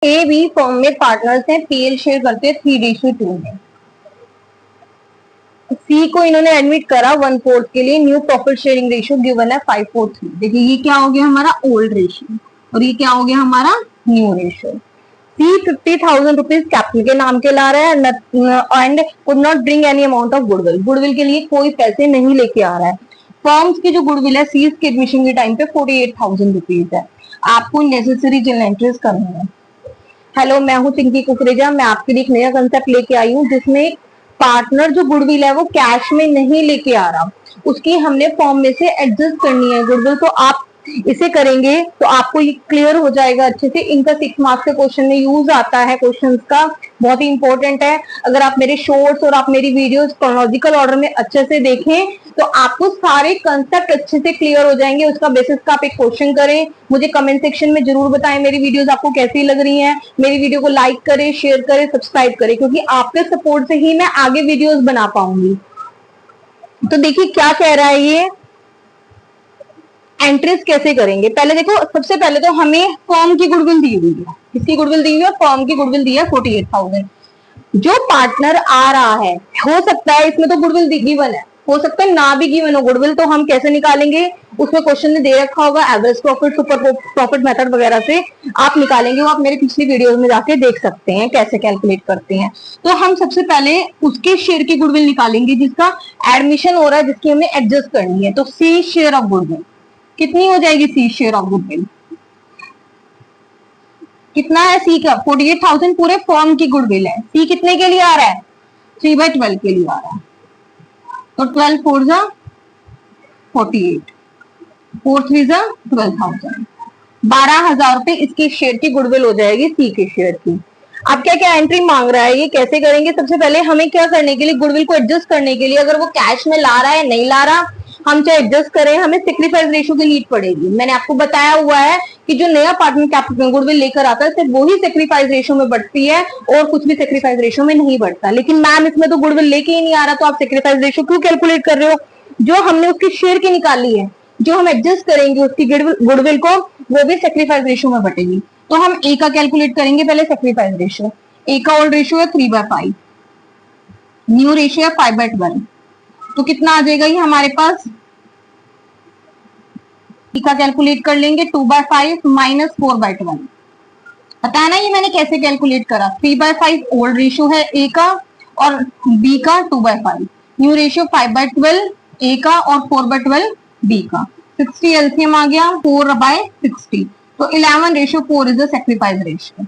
A B firm में partners हैं, PL share करते हैं 3:2 में। सी को इन्होंने एडमिट करा 1/4 के लिए, new profit sharing ratio given है 5:3। देखिए ये क्या हो गया हमारा ओल्ड रेशियो और ये क्या हो गया हमारा न्यू रेशियो। सी 50,000 रुपीज कैपिटल के नाम के ला रहा है and could not bring any amount of goodwill. Goodwill के लिए कोई पैसे नहीं लेके आ रहा है। फर्म्स की जो गुडविल है सीज के एडमिशन के टाइम पे 48,000 रुपीज है। आपको नेसेसरी जनरल एंट्रीज करनी है। हेलो, मैं हूँ चिंकी कुकरेजा। मैं आपके लिए एक नया कंसेप्ट लेके आई हूँ जिसमें पार्टनर जो गुडविल है वो कैश में नहीं लेके आ रहा, उसकी हमने फॉर्म में से एडजस्ट करनी है गुडविल। तो आप इसे करेंगे तो आपको ये क्लियर हो जाएगा अच्छे से। इनका 6 मार्क्स के क्वेश्चन में यूज आता है, क्वेश्चंस का बहुत ही इंपॉर्टेंट है। अगर आप मेरे शॉर्ट्स और आप मेरी वीडियोस क्रोनोलॉजिकल ऑर्डर में अच्छे से देखें तो आपको सारे कंसेप्ट अच्छे से क्लियर हो जाएंगे। उसका बेसिस का आप एक क्वेश्चन करें, मुझे कमेंट सेक्शन में जरूर बताएं मेरी वीडियोस आपको कैसी लग रही हैं। मेरी वीडियो को लाइक करें, शेयर करें, सब्सक्राइब करें, क्योंकि आपके सपोर्ट से ही मैं आगे वीडियोस बना पाऊंगी। तो देखिए क्या कह रहा है ये, एंट्रीज कैसे करेंगे। पहले देखो, सबसे पहले तो हमें फर्म की गुडविल दी हुई है। किसकी गुडविल दी हुई है? फर्म की गुडविल दी है 48,000। जो पार्टनर आ रहा है, हो सकता है इसमें तो गुडविल गिवन है, हो सकता है ना भी गिवन हो गुडविल, तो हम कैसे निकालेंगे? उसमें क्वेश्चन में दे रखा होगा average profit, super profit method वगैरह से आप निकालेंगे। वो आप मेरे पिछली वीडियोस में जाके देख सकते हैं कैसे कैलकुलेट करते हैं। तो हम सबसे पहले उसके शेयर की गुडविल निकालेंगे जिसका एडमिशन हो रहा है, जिसकी हमें एडजस्ट करनी है। तो सी शेयर ऑफ गुडविल कितनी हो जाएगी? सी शेयर ऑफ गुडविल कितना है? सी का 48,000 पूरे फॉर्म की गुडविल है। सी कितने के लिए आ रहा है? 3/12 के लिए आ रहा है। तो 12 4 जा 48, 4 3 जा 12,000, 12,000 रुपए इसकी शेयर की गुडविल हो जाएगी सी के शेयर की। अब क्या क्या एंट्री मांग रहा है, ये कैसे करेंगे? सबसे पहले हमें क्या करने के लिए, गुडविल को एडजस्ट करने के लिए, अगर वो कैश में ला रहा है नहीं ला रहा, हम चाहे एडजस्ट करें, हमें सेक्रीफाइस रेशियो की नीड पड़ेगी। मैंने आपको बताया हुआ है कि जो नया पार्टनर कैपिटल गुडविल लेकर आता है सिर्फ वही सेक्रीफाइस रेशियो में बढ़ती है और कुछ भी सेक्रीफाइस रेशियो में नहीं बढ़ता। लेकिन मैम इसमें तो गुडविल लेके ही नहीं आ रहा, तो आप सेक्रीफाइस रेशियो क्यों कैलकुलेट कर रहे हो? जो हमने उसकी शेयर की निकाली है, जो हम एडजस्ट करेंगे उसकी गुडविल को, वो भी सेक्रीफाइस रेशियो में बटेगी। तो हम ए का कैलकुलेट करेंगे पहले, सेक्रीफाइस रेशियो। ए का ओल्ड रेशियो है 3/5, न्यू रेशियो है 5/12। तो कितना आ जाएगा ये हमारे पास? ए का कैलकुलेट कर लेंगे 2/5 माइनस 4/12। पता है ना ये मैंने कैसे कैलकुलेट करा? 3/5 ओल्ड रेशियो है ए का और बी का 2/5, न्यू रेशियो 5/12 ए का और 4/12 बी का। 60 एलसीएम आ गया 4/60। तो 11:4 इज द सैक्रिफाइस रेशियो।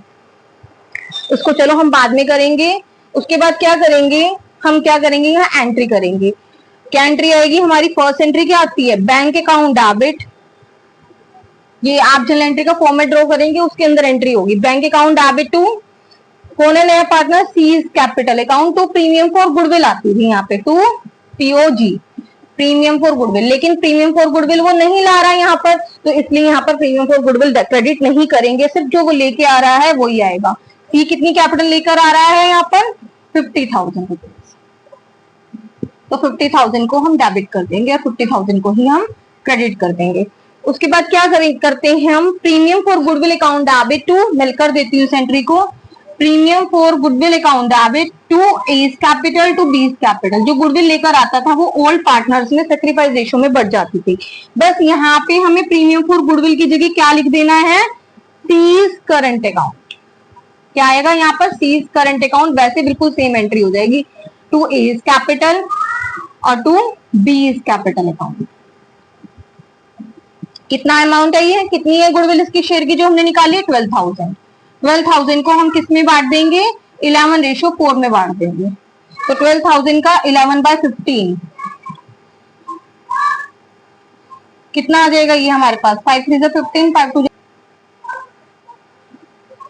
उसको चलो हम बाद में करेंगे। उसके बाद क्या करेंगे? हम क्या करेंगे? यहाँ एंट्री करेंगे। क्या एंट्री आएगी हमारी? फर्स्ट एंट्री क्या आती है? Bank account debit. ये आप जनरल एंट्री का फॉर्मेट ड्रॉ करेंगे, उसके अंदर एंट्री होगी बैंक अकाउंट डेबिट टू कौन है नया partner? C's capital account to premium for goodwill आती थी यहाँ पे, to POG premium for goodwill. लेकिन प्रीमियम फॉर गुडविल वो नहीं ला रहा है यहाँ पर, तो इसलिए यहाँ पर प्रीमियम फॉर गुडविल क्रेडिट नहीं करेंगे, सिर्फ जो वो लेके आ रहा है वही आएगा। सी कितनी कैपिटल लेकर आ रहा है यहाँ पर? 50,000 रुपीज। तो 50,000 को हम डेबिट कर देंगे और 50,000 को ही हम क्रेडिट कर देंगे। उसके बाद क्या करते हैं हम? Premium for goodwill account debit to, मैं कर देती हूँ एंट्री को, premium for goodwill account debit to A's capital to B's capital. जो गुडविल लेकर आता था वो ओल्ड पार्टनर्स में सेक्रीफाइस रेशियो में बढ़ जाती थी। बस यहाँ पे हमें प्रीमियम फॉर गुडविल की जगह क्या लिख देना है? C's current account. क्या आएगा यहाँ पर? C's current account. वैसे बिल्कुल सेम एंट्री हो जाएगी, टू एज कैपिटल और टू बीज कैपिटल अकाउंट। कितना अमाउंट है ये? कितनी है गुडविल इसकी शेयर की जो हमने निकाली है? 12,000। 12,000 को हम किस में बांट देंगे? 11:4 में बांट देंगे। तो 12,000 का 11/15 कितना आ जाएगा ये हमारे पास? 5 3 15, 5 2।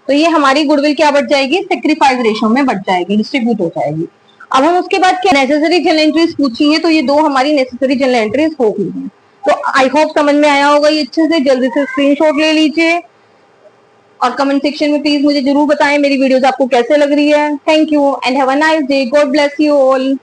तो ये हमारी गुडविल क्या बढ़ जाएगी? सेक्रीफाइस रेशियो में बढ़ जाएगी, डिस्ट्रीब्यूट हो जाएगी। अब हम उसके बाद क्या नेसेसरी जनरल एंट्रीज पूछी है, तो ये दो हमारी नेसेसरी जनरल एंट्रीज हो गई हैं। तो आई होप समझ में आया होगा ये अच्छे से। जल्दी से स्क्रीनशॉट ले लीजिए और कमेंट सेक्शन में प्लीज मुझे जरूर बताएं मेरी वीडियोस आपको कैसे लग रही है। Thank you and have a nice day. God bless you all.